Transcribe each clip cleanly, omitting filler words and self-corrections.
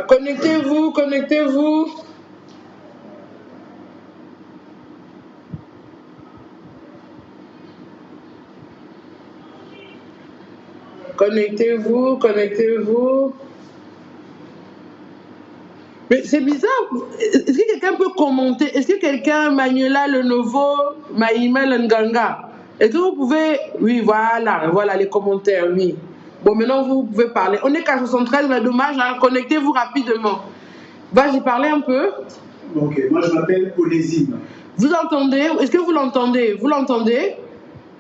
Connectez-vous, connectez-vous. Connectez-vous, connectez-vous. Mais c'est bizarre. Est-ce que quelqu'un peut commenter? Est-ce que quelqu'un, Manuela Lenovo, Maïma Nganga, est-ce que vous pouvez... Oui, voilà les commentaires, oui. Bon, maintenant, vous pouvez parler. On est qu'à 73, mais dommage, hein, connectez-vous rapidement. Vas-y, parlez un peu. Ok, moi je m'appelle Onésime. Vous entendez? Est-ce que vous l'entendez? Vous l'entendez?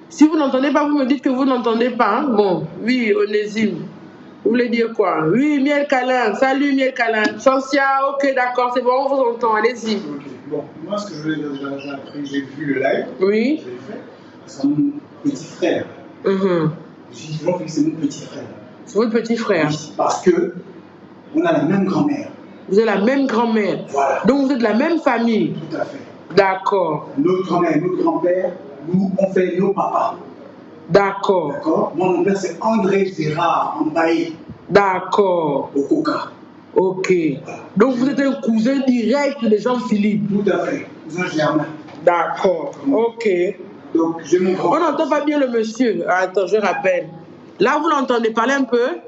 Si vous n'entendez pas, vous me dites que vous n'entendez pas. Hein? Bon, oui, Onésime. Vous voulez dire quoi? Oui, Miel Câlin. Salut, Miel Câlin. Chansia, ok, d'accord, c'est bon, on vous entend. Allez-y. Ok, bon, moi ce que je voulais dire, j'ai vu le live. Oui. C'est mon petit frère. J'ai toujours vu que c'est mon petit frère. C'est votre petit frère? Oui, parce que on a la même grand-mère. Vous avez la même grand-mère? Voilà. Donc vous êtes de la même famille? Tout à fait. D'accord. Notre grand-mère et notre grand-père, nous, on fait nos papas. D'accord. D'accord. Moi, mon père, c'est André Gérard Mbaye. D'accord. Au Coca. Ok. Donc vous êtes un cousin direct de Jean-Philippe? Tout à fait. Cousin germain. D'accord. Ok. Donc, j'ai mon grand. On n'entend pas bien le monsieur. Attends, je rappelle. Là, vous l'entendez parler un peu?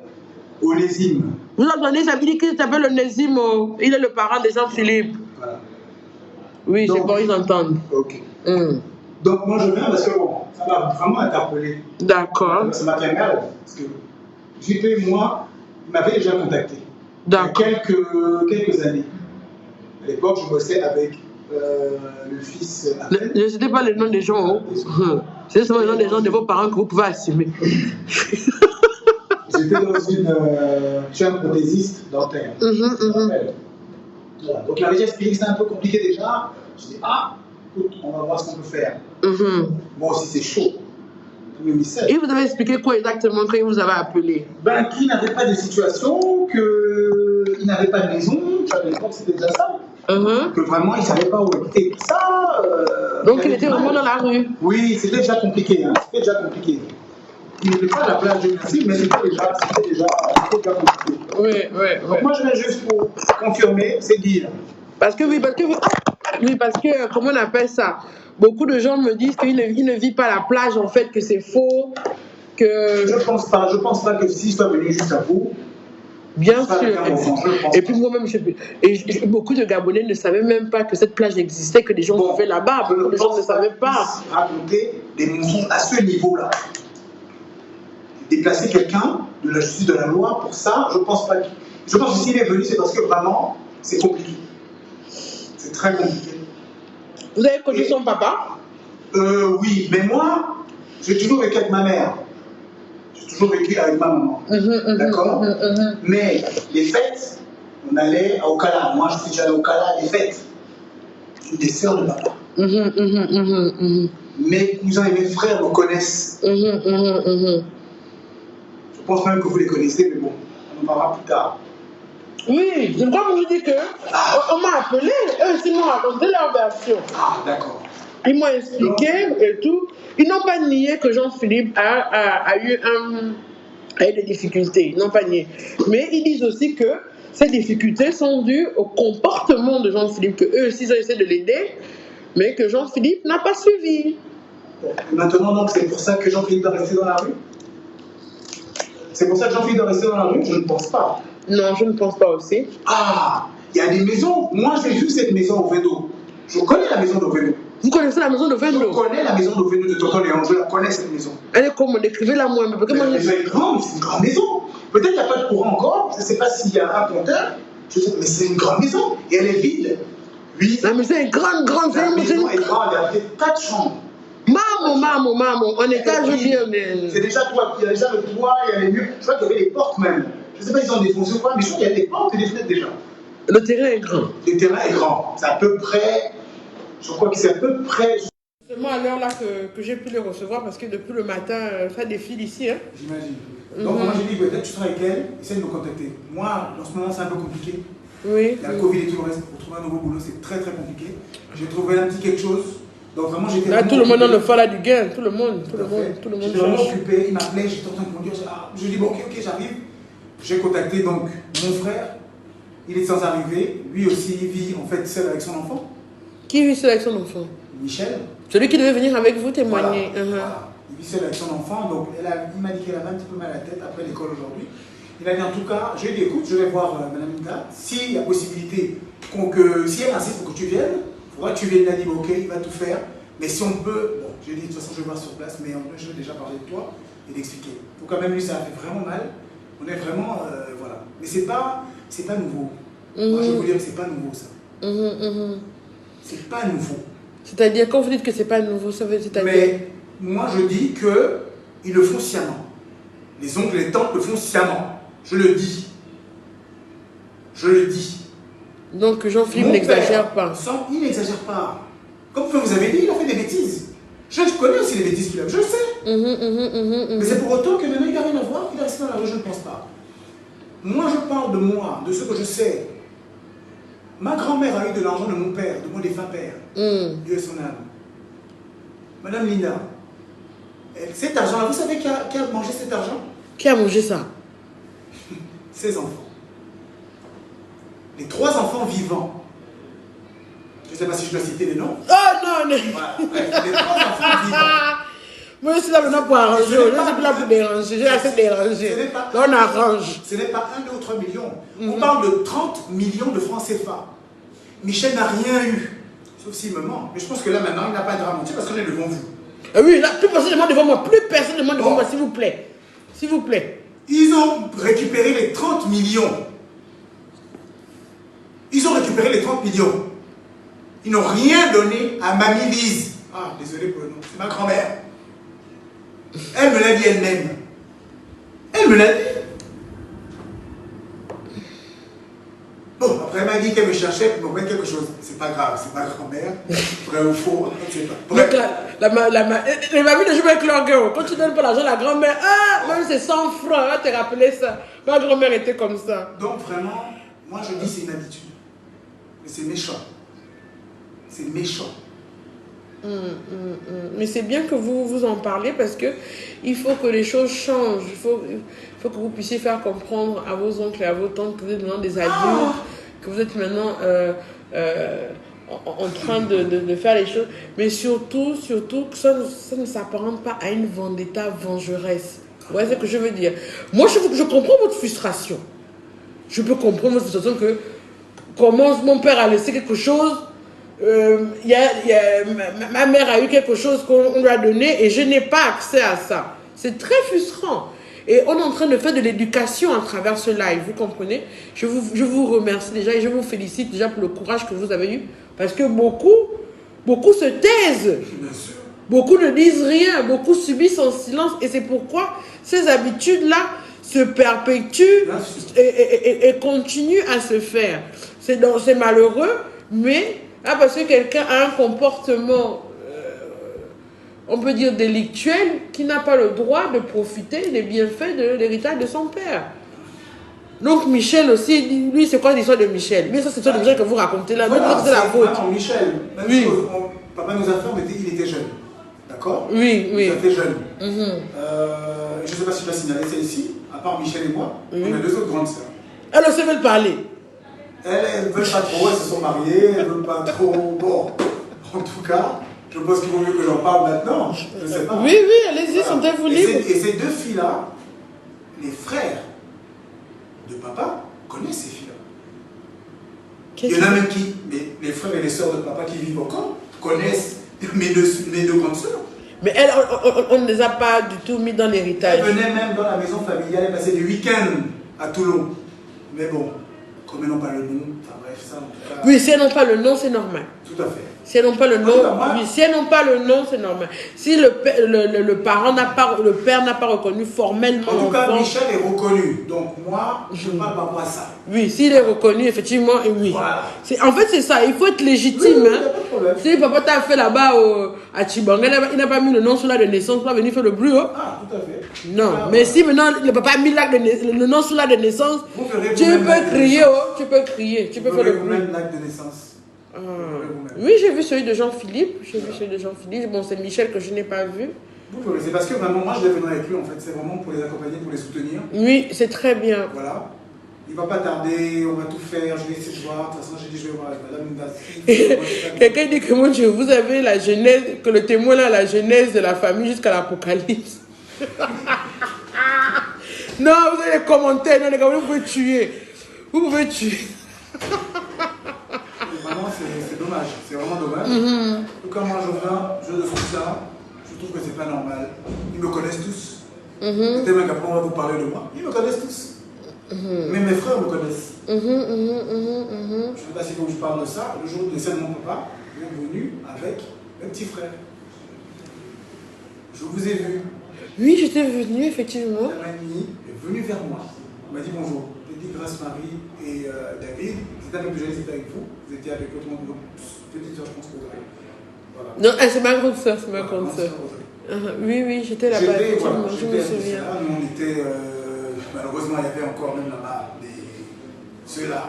Onésime. Vous entendez, ça veut dire qu'il s'appelle Onésime. Il est le parent de Jean-Philippe. Voilà. Oui, c'est bon, ils entendent. Ok. Donc, moi, je viens parce que bon, ça m'a vraiment interpellé. D'accord. Ça m'a fait mal. Parce que JP, moi, il m'avait déjà contacté. D'accord. Il y a quelques années. À l'époque, je bossais avec le fils. Ne citez pas les noms des gens. C'est seulement les noms des gens de vos parents que vous pouvez assumer. J'étais dans une chaîne prothésiste dentaire. Voilà. Donc, il m'avait déjà expliqué que c'était un peu compliqué déjà. Je dis, écoute, on va voir ce qu'on peut faire. Moi aussi, c'est chaud. Et vous avez expliqué quoi exactement quand il vous avait appelé? Ben, qu'il n'avait pas de situation, qu'il n'avait pas de maison. À l'époque, c'était déjà ça. Que vraiment, il ne savait pas où habiter. Ça. Donc, il était vraiment dans la rue? Oui, c'était déjà compliqué. Hein. C'était déjà compliqué. Il n'était pas à la plage de Nancy, mais c'était déjà compliqué. Oui. Donc, moi, je viens juste pour confirmer, c'est dire. Parce que, comment on appelle ça? Beaucoup de gens me disent qu'il ne vit pas à la plage, en fait, que c'est faux, que... Je pense pas que s'il soit venu juste à vous... Bien sûr. Et puis moi-même, beaucoup de Gabonais ne savaient même pas que cette plage existait, que des gens vivaient là-bas. Beaucoup de gens ne savaient pas. Raconter des mensonges à ce niveau-là. Déplacer quelqu'un de la justice de la loi pour ça, je pense pas. Je pense que s'il est venu, c'est parce que vraiment, c'est compliqué. C'est très compliqué. Vous avez connu son papa? Oui, mais moi, j'ai toujours vécu avec ma mère. J'ai toujours vécu avec ma maman. D'accord. Mais les fêtes, on allait à Okala. Moi, je suis déjà allé à Okala, les fêtes. Une des sœurs de papa. Mes cousins et mes frères me connaissent. Je pense même que vous les connaissez, mais bon, on en parlera plus tard. Oui, je crois que vous dites que on m'a appelé, eux aussi m'ont raconté leur version. D'accord. Ils m'ont expliqué et tout. Ils n'ont pas nié que Jean-Philippe a eu des difficultés. Ils n'ont pas nié. Mais ils disent aussi que ces difficultés sont dues au comportement de Jean-Philippe, que eux aussi ils ont essayé de l'aider, mais que Jean-Philippe n'a pas suivi. Maintenant, donc, c'est pour ça que Jean-Philippe doit rester dans la rue? C'est pour ça que Jean-Philippe doit rester dans la rue? Je ne pense pas. Non, je ne pense pas aussi. Il y a des maisons. Moi, j'ai vu cette maison au Védo. Je connais la maison de Védo. Vous connaissez la maison de Védo? Je connais la maison de Védo de Tonton Léon. Je la connais, cette maison. Elle est comme, décrivez-la moi. La maison est grande, c'est une grande maison. Peut-être qu'il n'y a pas de courant encore. Je ne sais pas s'il y a un compteur. Je sais, mais c'est une grande maison. Et elle est vide. Oui. La maison est grande. La maison est grande. Il y a peut-être 4 chambres. Maman, en étage, je veux dire. C'est déjà toi, il y a déjà le toit, il y a les murs. Je crois qu'il y avait les portes même. Je ne sais pas s'ils ont défoncé ou pas, mais je crois qu'il y a des portes et des fenêtres déjà. Le terrain est grand. Le terrain est grand. C'est à peu près. Je crois que c'est à peu près. Seulement à l'heure là que j'ai pu les recevoir parce que depuis le matin, ça défile ici. Hein. J'imagine. Donc, moi, j'ai dit peut-être tu seras avec elle, essaie de me contacter. Moi, en ce moment, c'est un peu compliqué. Oui. Il y a le Covid et tout le reste. Pour trouver un nouveau boulot, c'est très très compliqué. J'ai trouvé un petit quelque chose. Donc vraiment, j'étais. Là, tout le monde en le fait là du gain. Tout le monde. J'étais vraiment occupé. Il m'appelait, j'étais en train de conduire. Je lui dis bon, ok, j'arrive. j'ai contacté donc mon frère. Il est sans arriver. Lui aussi, il vit en fait seul avec son enfant. Qui vit seul avec son enfant? Michel. Celui qui devait venir avec vous témoigner. Voilà. Voilà. Il vit seul avec son enfant. Donc, il m'a dit qu'elle avait un petit peu mal à la tête après l'école aujourd'hui. Il a dit en tout cas, je lui ai dit écoute, je vais voir Madame Linda. S'il y a possibilité, si elle insiste pour que tu viennes, il faudra que tu viennes. Il a dit ok, il va tout faire. Mais si on peut, bon, j'ai dit de toute façon, je vais voir sur place, mais en plus, je vais déjà parler de toi et d'expliquer. Donc, quand même, lui, ça a fait vraiment mal. On est vraiment, voilà. Mais c'est pas nouveau. Moi, je veux vous dire que c'est pas nouveau, ça. C'est pas nouveau. C'est-à-dire, quand vous dites que c'est pas nouveau, ça veut dire... Mais moi, je dis qu'ils le font sciemment. Les oncles et les tantes le font sciemment. Je le dis. Je le dis. Donc, Jean-Philippe n'exagère pas. Il n'exagère pas. Comme vous avez dit, il a fait des bêtises. Je connais aussi les bêtises qu'il a. Je le sais. Mais c'est pour autant que maintenant, il n'a rien à voir, qu'il a resté dans la rue, je ne pense pas. Moi, je parle de moi, de ce que je sais. Ma grand-mère a eu de l'argent de mon père, de mon défunt père. Dieu est son âme. Madame Linda, cet argent-là, vous savez qui a mangé cet argent? Qui a mangé ça? Ses enfants. Les 3 enfants vivants. Je ne sais pas si je dois citer les noms. Oh non, non. Voilà. Les 3 enfants vivants. Moi, je suis là maintenant pour arranger. Je ne suis plus là pour déranger. J'ai assez dérangé. Là, on arrange. Ce n'est pas 1, 2 ou 3 millions. On parle de 30 millions de francs CFA. Michel n'a rien eu. Sauf s'il me ment. Mais je pense que là, maintenant, il n'a pas de mentir parce qu'on est devant vous. Oui, là, plus personne ne demande devant moi. Plus personne ne demande devant moi, s'il vous plaît. S'il vous plaît. Ils ont récupéré les 30 millions. Ils ont récupéré les 30 millions. Ils n'ont rien donné à Mamie Lise. Ah, désolé pour le nom. C'est ma grand-mère. Elle me l'a dit elle-même. Elle me l'a dit. Bon, après elle m'a dit qu'elle me cherchait pour me mettre quelque chose. C'est pas grave, c'est ma grand-mère. Vrai ou faux, je ne sais pas. Donc, les mamies ne jouent avec leur gueule. Quand tu donnes pas l'argent à la grand-mère, même c'est 100 francs, hein, t'es rappelé ça. Ma grand-mère était comme ça. Donc vraiment, moi je dis c'est une habitude. Mais c'est méchant. C'est méchant. Mais c'est bien que vous en parlez parce que il faut que les choses changent. Il faut que vous puissiez faire comprendre à vos oncles et à vos tantes que vous êtes maintenant des adultes, que vous êtes maintenant en train de faire les choses. Mais surtout que ça ne s'apparente pas à une vendetta vengeresse. Vous voyez ce que je veux dire? Moi, je comprends votre frustration. Je peux comprendre votre frustration que comment mon père a laissé quelque chose. Ma mère a eu quelque chose qu'on lui a donné et je n'ai pas accès à ça. C'est très frustrant. Et on est en train de faire de l'éducation à travers ce live, vous comprenez? Je vous remercie déjà et je vous félicite déjà pour le courage que vous avez eu. Parce que beaucoup se taisent. Beaucoup ne disent rien. Beaucoup subissent en silence. Et c'est pourquoi ces habitudes-là se perpétuent et continuent à se faire. C'est malheureux, mais... parce que quelqu'un a un comportement, on peut dire délictuel, qui n'a pas le droit de profiter des bienfaits de l'héritage de son père. Donc Michel aussi, lui c'est quoi l'histoire de Michel? Mais ça c'est l'histoire de Michel que vous racontez là, voilà, c'est la vôtre. Michel, même oui. chose, papa nous a fait, il était jeune. D'accord? Oui. Il était jeune. Je ne sais pas si je dois signaler celle-ci, à part Michel et moi, on a 2 autres grandes sœurs. Elle aussi veut parler. Elles ne veulent pas trop, elles se sont mariées, elles ne veulent pas trop. Bon, en tout cas, je pense qu'il vaut mieux que j'en parle maintenant. Je ne sais pas. Oui, allez-y, sentez-vous libre. Et ces 2 filles-là, les frères de papa connaissent ces filles-là. Il y en a même qui, les frères et les sœurs de papa qui vivent encore, connaissent mes deux grandes sœurs. Mais elles, on ne les a pas du tout mis dans l'héritage. Elles venaient même dans la maison familiale, elles passaient des week-ends à Toulon. Mais bon. Comme elles n'ont pas le nom, enfin bref, ça en tout cas... Oui, si elles n'ont pas le nom, c'est normal. Tout à fait. Si elles n'ont pas le nom, oui, si elles n'ont pas le nom, c'est normal. Si le père n'a pas reconnu formellement... En tout cas, Michel est reconnu. Donc moi, je ne parle pas moi ça. Oui, s'il est reconnu, effectivement, et oui. Voilà. En fait, c'est ça, il faut être légitime. Oui, hein. Pas de problème. Si papa t'a fait là-bas à Chibanga, il n'a pas mis le nom sur l'acte de naissance, il va venir faire le bruit. Ah, tout à fait. Non, mais si maintenant le papa a mis le nom sur l'acte de naissance, tu peux crier, tu peux crier, tu peux faire le bruit. Vous l'acte de naissance. Oui, j'ai vu celui de Jean-Philippe. Bon, c'est Michel que je n'ai pas vu. C'est parce que vraiment, moi je vais venir avec lui en fait, c'est vraiment pour les accompagner, pour les soutenir. Oui, c'est très bien. Voilà. Il ne va pas tarder, on va tout faire, je vais essayer de voir. De toute façon, j'ai dit, je vais voir avec Madame Ndassi. Quelqu'un dit que mon Dieu, vous avez la genèse, que le témoin a la genèse de la famille jusqu'à l'Apocalypse. Non, vous avez les commentaires, non, les gars, vous pouvez tuer. Vous pouvez tuer. Vraiment, c'est dommage, c'est vraiment dommage. Quand moi je viens, je le trouve ça, je trouve que c'est pas normal. Ils me connaissent tous. Peut-être qu'après on va vous parler de moi. Ils me connaissent tous. Même mes frères me connaissent. Je ne sais pas si quand je parle de ça, le jour du décès de mon papa, il est venu avec mes petits frères. Je vous ai vu. Oui, j'étais venue, effectivement. Un ami est venu vers moi. Il m'a dit bonjour. J'ai dit Grâce Marie et David. C'était un peu plus jeune, c'était avec vous. Vous étiez avec votre petite soeur, je pense que vous avez. Voilà. Non, c'est ma grande soeur, c'est ma grande soeur. Oui, oui, j'étais là-bas, effectivement, je me souviens. Nous, on était, malheureusement, il y avait encore même là-bas ceux-là,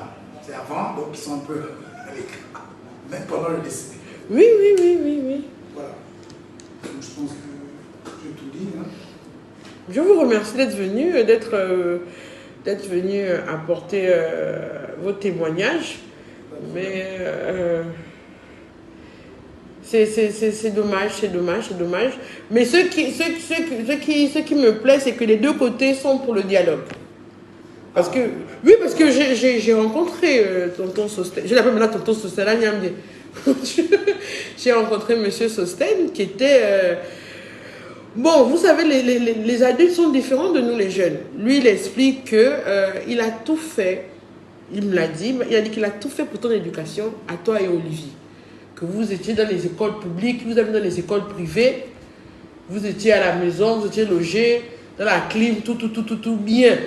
c'est avant, donc ils sont un peu à l'écart, même pendant le décès. Oui, oui, oui, oui, oui. Voilà. Donc, je pense que j'ai tout dit. Hein. Je vous remercie d'être venu, d'être venu apporter vos témoignages. Mais c'est dommage, c'est dommage, c'est dommage. Mais ce qui me plaît, c'est que les deux côtés sont pour le dialogue. Parce que, oui, parce que j'ai rencontré tonton Sosten, je l'appelle maintenant tonton Sosten, là, j'ai rencontré monsieur Sosten qui était... Bon, vous savez, les adultes sont différents de nous les jeunes. Lui, il explique qu'il a tout fait, il me l'a dit, il a dit qu'il a tout fait pour ton éducation, à toi et Olivier. Que vous étiez dans les écoles publiques, vous avez dans les écoles privées, vous étiez à la maison, vous étiez logé, dans la clim, tout bien.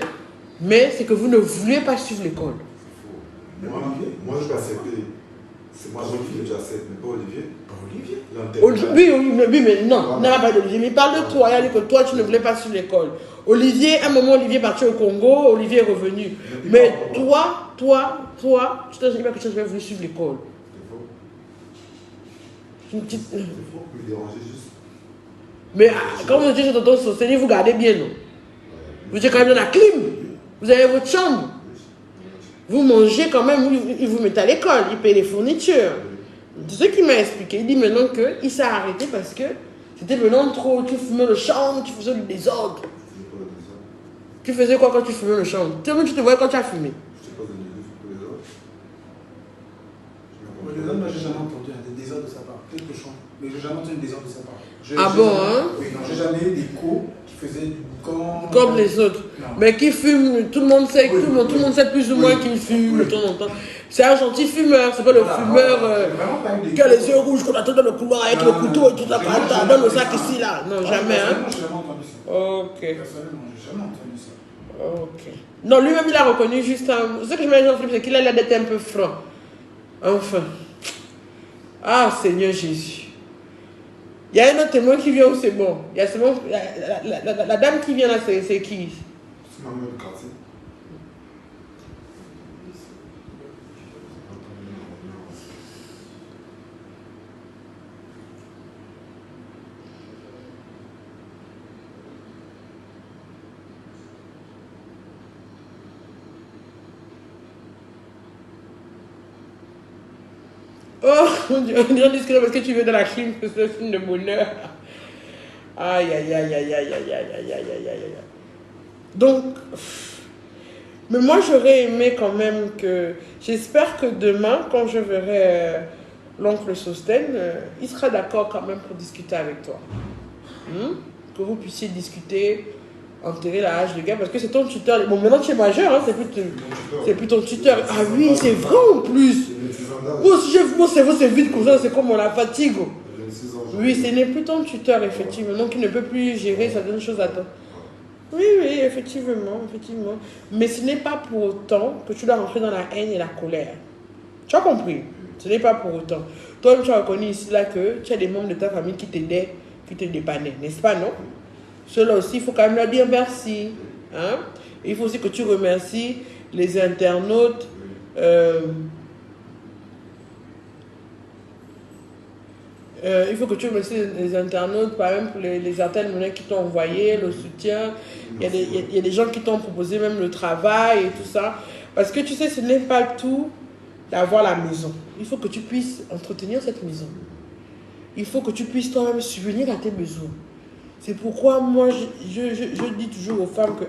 Mais c'est que vous ne vouliez pas suivre l'école. Moi, je vais accepter. C'est moi qui j'accepte, mais pas Olivier. Oui, mais non, n'a pas d'Olivier. Mais il parle de toi, il a dit que toi, tu ne voulais pas suivre l'école. Olivier, à un moment, Olivier est parti au Congo, Olivier est revenu. Mais toi, tu t'as dit pas que tu avais voulu suivre l'école. C'est faux, me déranger juste. Mais quand vous étiez chez tonton Sosténie, vous gardez bien, non? Vous étiez quand même dans la clim. Vous avez votre chambre. Vous mangez quand même, il vous met à l'école, il paye les fournitures. C'est ce qu'il m'a expliqué. Il dit maintenant qu'il s'est arrêté parce que c'était maintenant trop. Tu fumais le champ, tu faisais du désordre. Tu faisais quoi quand tu fumais le champ? Tu te voyais quand tu as fumé? Je sais pas de désordre. Les désordre, moi j'ai jamais entendu des désordres de sa part. Peut-être que je chante, mais j'ai jamais entendu des désordres de sa part. Ah bon, hein? Oui, non, j'ai jamais eu des co qui faisaient du boucan. Comme les autres. Non. Mais qui fument, tout le monde sait, tout le monde sait plus ou moins qu'il fume de temps en temps. C'est un gentil fumeur, c'est pas le fumeur qui a les yeux rouges qu'on attend dans le couloir avec le couteau et tout ça, dans le sac ici là. Non, jamais, hein? J'ai jamais entendu ça. Ok. Personnellement, j'ai jamais entendu ça. Ok. Non, lui-même il a reconnu juste un. Ce que je me dis en Philippe, c'est qu'il a l'air d'être un peu franc. Enfin. Ah, Seigneur Jésus. Il y a un autre témoin qui vient où c'est bon. Il y a seulement la dame qui vient là, c'est qui? C'est ma mère de quartier. Oh, mon Dieu, on dirait que parce que tu veux dans la clim, c'est un film de bonheur. Aïe, aïe, aïe, aïe, aïe, aïe, aïe, aïe, aïe, aïe, aïe. Donc, mais moi j'aurais aimé quand même que, j'espère que demain, quand je verrai l'oncle Sosten, il sera d'accord quand même pour discuter avec toi. Que vous puissiez discuter, enterrer la hache de gars, parce que c'est ton tuteur. Bon, maintenant tu es majeur, hein, c'est plus ton tuteur. Ah oui, c'est vrai en plus. Mon cerveau c'est vite comme ça, c'est comme on la fatigue. Oui, ce n'est plus ton tuteur, effectivement. Donc il ne peut plus gérer certaines choses à toi. Oui, oui, effectivement. Mais ce n'est pas pour autant que tu dois rentrer dans la haine et la colère. Tu as compris? Ce n'est pas pour autant. Toi-même, tu as reconnu ici là que tu as des membres de ta famille qui t'aidaient, qui te dépannaient, n'est-ce pas, non? Cela aussi, il faut quand même leur dire merci. Hein? Il faut aussi que tu remercies les internautes. Il faut que tu remercies les internautes, par exemple, les internes qui t'ont envoyé, le soutien. Il y a des gens qui t'ont proposé même le travail et tout ça. Parce que tu sais, ce n'est pas tout d'avoir la maison. Il faut que tu puisses entretenir cette maison. Il faut que tu puisses toi-même subvenir à tes besoins. C'est pourquoi moi, je dis toujours aux femmes que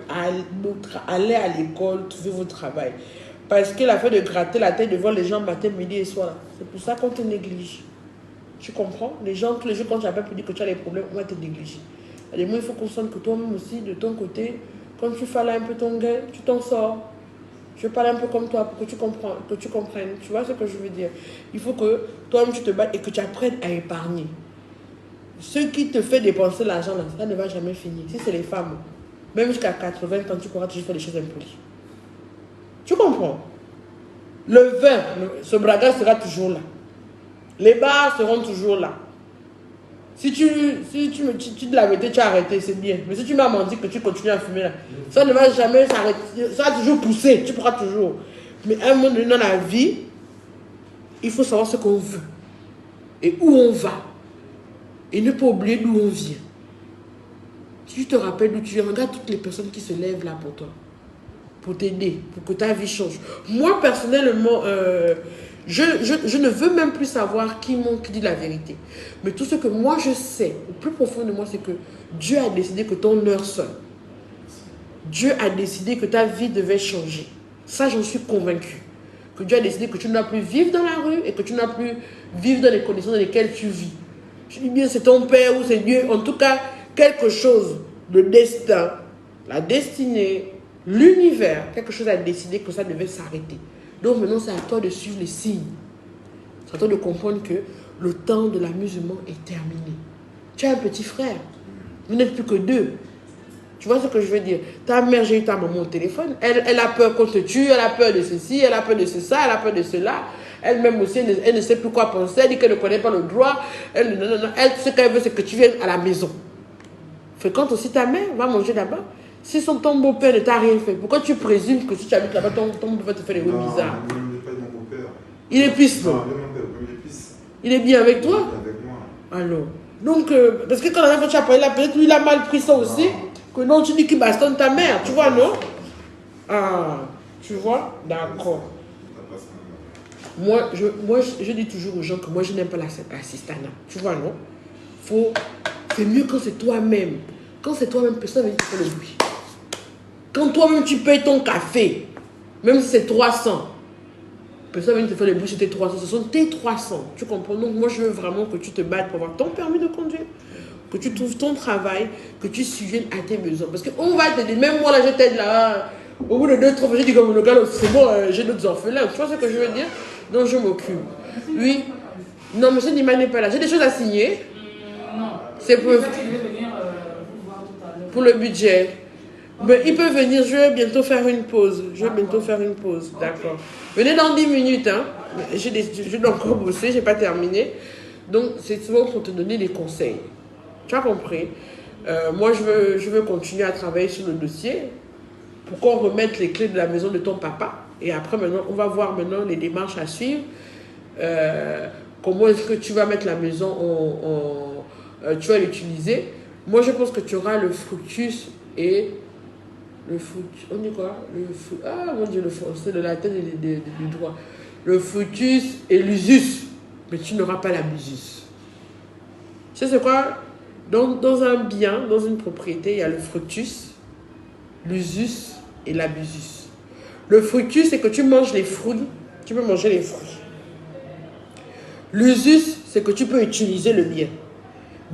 allez à l'école, trouver votre travail. Parce que la fait de gratter la tête devant les gens matin, midi et soir, c'est pour ça qu'on te néglige. Tu comprends? Les gens, tous les jours, quand tu n'as pas pu dire que tu as des problèmes, on va te négliger. Il faut qu'on sente que toi-même aussi, de ton côté, quand tu fais un peu ton gain, tu t'en sors. Je parle un peu comme toi pour que tu comprennes. Tu vois ce que je veux dire? Il faut que toi-même tu te battes et que tu apprennes à épargner. Ce qui te fait dépenser l'argent, ça ne va jamais finir. Si c'est les femmes, même jusqu'à 80 ans, tu pourras toujours faire des choses impolies. Tu comprends? Le vin, ce braga sera toujours là. Les bars seront toujours là. Si tu de la vérité, tu as arrêté, c'est bien. Mais si tu m'as menti que tu continues à fumer là, ça ne va jamais s'arrêter. Ça va toujours pousser, tu pourras toujours. Mais à un moment donné dans la vie, il faut savoir ce qu'on veut. Et où on va. Et ne pas oublier d'où on vient. Si tu te rappelles d'où tu viens, regarde toutes les personnes qui se lèvent là pour toi. Pour t'aider, pour que ta vie change. Moi, personnellement, je ne veux même plus savoir qui dit la vérité. Mais tout ce que moi je sais, au plus profond de moi, c'est que Dieu a décidé que ton heure sonne. Dieu a décidé que ta vie devait changer. Ça, j'en suis convaincue. Que Dieu a décidé que tu ne dois plus vivre dans la rue et que tu ne dois plus vivre dans les conditions dans lesquelles tu vis. Je dis bien, c'est ton Père ou c'est Dieu. En tout cas, quelque chose, le destin, la destinée, l'univers, quelque chose a décidé que ça devait s'arrêter. Donc maintenant, c'est à toi de suivre les signes. C'est à toi de comprendre que le temps de l'amusement est terminé. Tu as un petit frère. Vous n'êtes plus que deux. Tu vois ce que je veux dire? Ta mère, j'ai eu ta maman au téléphone. Elle a peur qu'on te tue, elle a peur de ceci, elle a peur de ça, elle a peur de cela. Elle-même aussi, elle ne sait plus quoi penser. Elle dit qu'elle ne connaît pas le droit. Elle, ce qu'elle veut, c'est que tu viennes à la maison. Fréquente aussi ta mère, va manger là-bas. Si ton beau-père ne t'a rien fait, pourquoi tu présumes que si tu habites là-bas, ton beau-père te fait des rues bizarres? Non, il n'est pas mon beau-père. Il est pisse, non? Non, il est pisse. Il est bien avec toi? Il est avec moi. Alors, donc, parce que quand la dernière fois tu as parlé là, peut-être lui il a mal pris ça aussi. Non. Que non, tu dis qu'il bastonne ta mère, tu vois, non? Ah, tu vois? D'accord. Moi, je dis toujours aux gens que moi, je n'aime pas l'assistanat. Tu vois, non? C'est mieux quand c'est toi-même. Quand c'est toi-même, personne ne va te faire le bruit. Quand toi-même, tu payes ton café, même si c'est 300, personne ne va te faire le bruit sur tes 300. Ce sont tes 300. Tu comprends? Donc, moi, je veux vraiment que tu te battes pour avoir ton permis de conduire. Que tu trouves ton travail, que tu subviennes à tes besoins. Parce qu'on va t'aider. Même moi, là, je t'aide là. Au bout de 2-3 fois, j'ai dit comme le gars, c'est bon, j'ai d'autres orphelins. Tu vois ce que je veux dire? Donc, je m'occupe. Oui. Non, M. Nima n'est pas là. J'ai des choses à signer. Non. C'est pour le budget. Mais il peut venir, je vais bientôt faire une pause. D'accord. Venez dans 10 minutes. Hein. Je dois encore bosser, je n'ai pas terminé. Donc, c'est souvent pour te donner des conseils. Tu as compris? Moi, je veux continuer à travailler sur le dossier pour qu'on remette les clés de la maison de ton papa. Et après, maintenant, on va voir maintenant les démarches à suivre. Comment est-ce que tu vas mettre la maison tu vas l'utiliser. Moi, je pense que tu auras le fructus et le fructus. On dit quoi? Ah, mon Dieu, le français de la tête du droit. Le fructus et l'usus. Mais tu n'auras pas l'abusus. Tu sais c'est quoi? Dans un bien, dans une propriété, il y a le fructus, l'usus et l'abusus. Le fructus, c'est que tu manges les fruits. Tu peux manger les fruits. L'usus, c'est que tu peux utiliser le bien.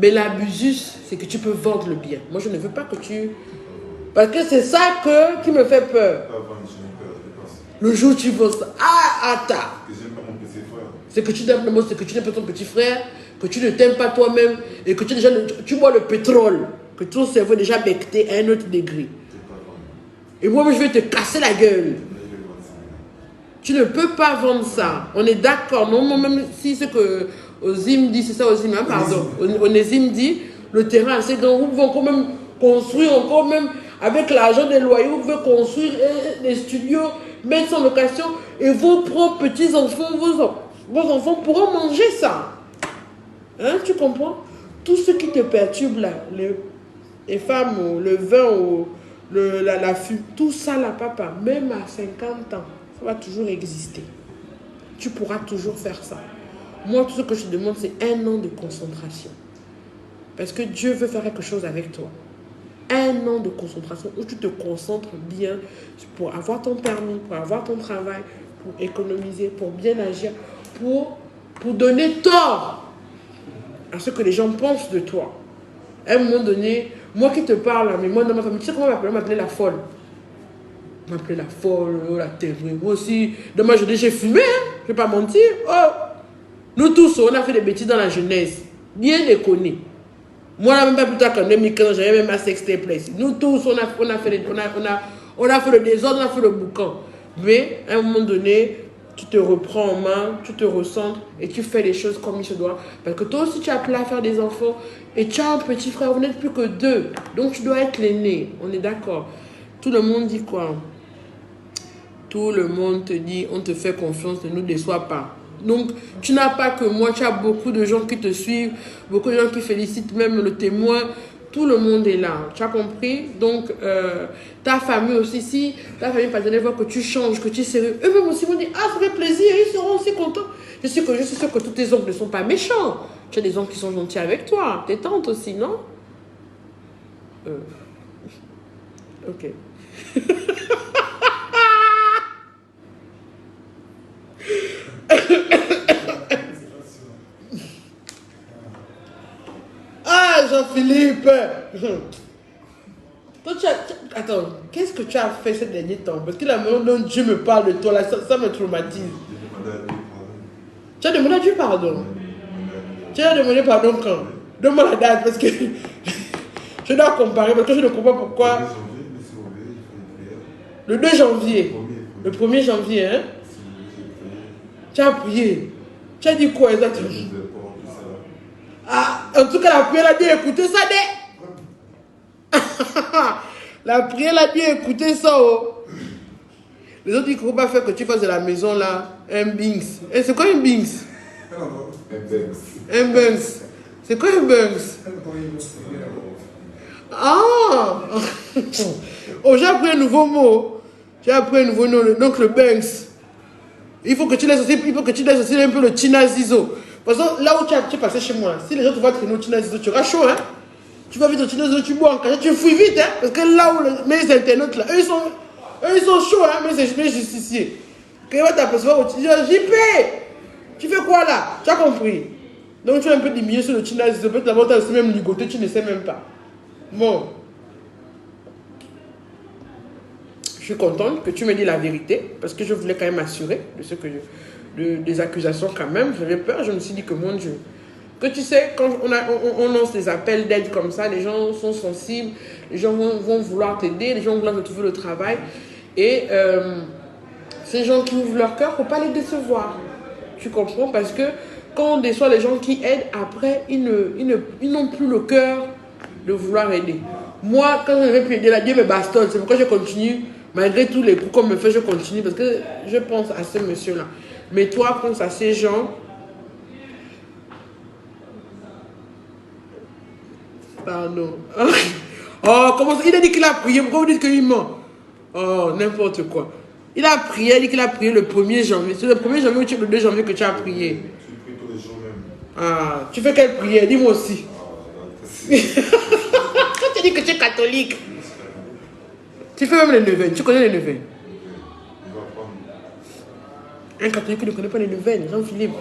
Mais l'abusus, c'est que tu peux vendre le bien. Moi, je ne veux pas que tu... Parce que c'est ça qui me fait peur. Le jour où tu vends ça, c'est que tu n'aimes pas ton petit frère, que tu ne t'aimes pas toi-même, et que tu bois le pétrole, que ton cerveau est déjà becté à un autre degré. Et moi, je vais te casser la gueule. Tu ne peux pas vendre ça. On est d'accord. Non, même si c'est que Ozim dit, c'est ça Ozim, hein, pardon. Onésime dit, le terrain assez grand, vous pouvez encore même construire, encore même avec l'argent des loyers, vous pouvez construire des studios, mettre ça en location, et vos propres petits-enfants, vos enfants pourront manger ça. Hein, tu comprends? Tout ce qui te perturbe là, les femmes, le vin, la fume, tout ça là, papa, même à 50 ans, ça va toujours exister. Tu pourras toujours faire ça. Moi, tout ce que je te demande, c'est 1 an de concentration. Parce que Dieu veut faire quelque chose avec toi. 1 an de concentration où tu te concentres bien pour avoir ton permis, pour avoir ton travail, pour économiser, pour bien agir, pour donner tort à ce que les gens pensent de toi. À un moment donné, moi qui te parle, mais moi dans ma famille, tu sais comment on m'appelait la folle? On m'appelait la folle, la terrible. Moi aussi, dommage, j'ai fumé, hein? Je ne vais pas mentir. Oh. Nous tous, on a fait des bêtises dans la jeunesse. Bien déconné. Moi, là, même pas plus tard qu'en 2015, j'avais même ma sextape place. Nous tous, on a fait le désordre, on a fait le boucan. Mais, à un moment donné, tu te reprends en main, tu te recentres et tu fais les choses comme il se doit. Parce que toi aussi, tu as appelé à faire des enfants et tu as un petit frère, vous n'êtes plus que 2. Donc, tu dois être l'aîné. On est d'accord. Tout le monde dit quoi? Tout le monde te dit, on te fait confiance, ne nous déçois pas. Donc, tu n'as pas que moi, tu as beaucoup de gens qui te suivent, beaucoup de gens qui félicitent, même le témoin. Tout le monde est là, tu as compris? Donc, ta famille aussi, si ta famille partenaire voit que tu changes, que tu es sérieux, eux-mêmes aussi vont dire, ah, ça fait plaisir, ils seront aussi contents. Je suis sûr que tous tes oncles ne sont pas méchants. Tu as des oncles qui sont gentils avec toi, tes tantes aussi, non? Ok. Ah, Jean-Philippe! Toi, attends, qu'est-ce que tu as fait ces derniers temps? Parce que la manière dont Dieu me parle de toi, là, ça me traumatise. Tu as demandé à Dieu pardon? Tu as demandé pardon quand? Donne-moi la date, parce que je dois comparer, parce que je ne comprends pas pourquoi. Le 2 janvier. Le 1er janvier, hein? Tu as prié. Tu as dit quoi exactement? Ah, en tout cas, la prière a dit écoutez ça, la prière a dit écoutez ça, oh. Les autres, ils ne faut pas faire que tu fasses de la maison là un Bings. Et c'est quoi un Bings? Un Bunks. C'est quoi un Bunks? Ah. Oh, j'ai appris un nouveau mot. J'ai appris un nouveau nom, donc le Bunks. Il faut que tu laisses aussi un peu le Tina Zizo. Parce que là où tu es passé chez moi, si les gens te voient traîner au Tina Zizo, tu auras chaud, hein? Tu vas vite au Tina Zizo, tu bois en cachet, tu fouilles vite, hein? Parce que là où mes internautes, là, eux ils sont chauds, hein? Mais c'est mes justiciers. Quand ils vont t'apercevoir au Tina Zizo, JP, tu fais quoi là? Tu as compris? Donc tu es un peu diminué sur le Tina Zizo, peut-être d'abord tu as aussi même ligoté, tu ne sais même pas. Bon. Je suis contente que tu me dis la vérité, parce que je voulais quand même m'assurer de ce que des accusations quand même. J'avais peur, je me suis dit que mon Dieu. Que tu sais, quand on lance des appels d'aide comme ça, les gens sont sensibles, les gens vont vouloir t'aider, les gens vont vouloir te trouver le travail. Et ces gens qui ouvrent leur cœur, il ne faut pas les décevoir. Tu comprends? Parce que quand on déçoit les gens qui aident, après, ils n'ont plus le cœur de vouloir aider. Moi, quand je n'avais plus aider, Dieu me bastonne. C'est pourquoi je continue. Malgré tous les coups qu'on me fait, je continue parce que je pense à ce monsieur-là. Mais toi, pense à ces gens. Pardon. Oh, comment ça? Il a dit qu'il a prié. Pourquoi vous dites qu'il ment? Oh, n'importe quoi. Il a prié, il a dit qu'il a prié le 1er janvier. C'est le 1er janvier ou le 2 janvier que tu as prié? Tu pries tous les jours même. Ah, tu fais quelle prière? Dis-moi aussi. Tu dis que tu es catholique. Tu fais même les neuvaines. Tu connais les neuvaines? Il va prendre. Un catholique qui ne connaît pas les neuvaines, Jean-Philippe.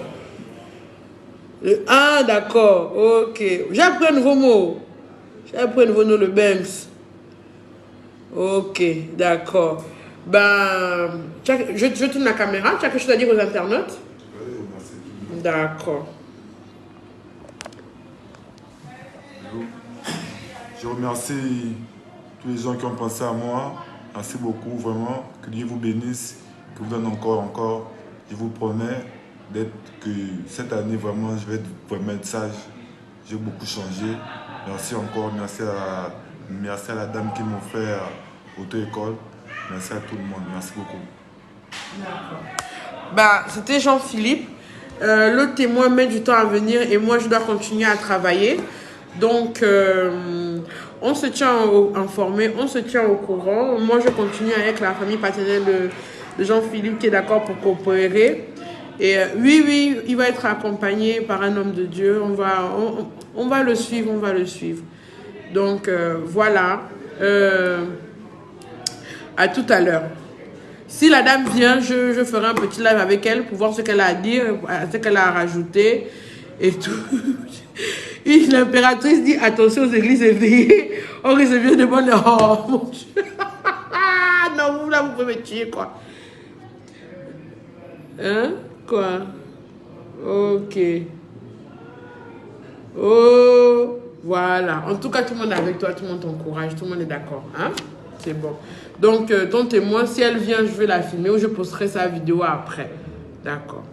Ah, d'accord. Ok. J'ai appris un nouveau mot. J'ai appris un nouveau mot, le Banks. Ok, d'accord. Ben, je tourne la caméra. Tu as quelque chose à dire aux internautes? Oui, merci. D'accord. Je remercie tous les gens qui ont pensé à moi. Merci beaucoup, vraiment. Que Dieu vous bénisse, que vous donne encore. Je vous promets que cette année, vraiment, je vais vraiment être sage. J'ai beaucoup changé. Merci encore. Merci à la dame qui m'a offert auto-école. Merci à tout le monde. Merci beaucoup. D'accord. Bah, c'était Jean-Philippe. le témoin met du temps à venir et moi, je dois continuer à travailler. Donc, on se tient informé, on se tient au courant. Moi, je continue avec la famille paternelle de Jean-Philippe qui est d'accord pour coopérer. Et oui, il va être accompagné par un homme de Dieu. On va le suivre, on va le suivre. Donc, voilà. À tout à l'heure. Si la dame vient, je ferai un petit live avec elle pour voir ce qu'elle a à dire, ce qu'elle a à rajouter et tout. Et l'impératrice dit attention aux églises éveillées. On risque bien de bonne. Oh mon Dieu. Non, vous là, vous pouvez me tuer, quoi. Hein? Quoi? Ok. Oh, voilà. En tout cas, tout le monde est avec toi, tout le monde t'encourage, tout le monde est d'accord. Hein? C'est bon. Donc, ton témoin, si elle vient, je vais la filmer ou je posterai sa vidéo après. D'accord.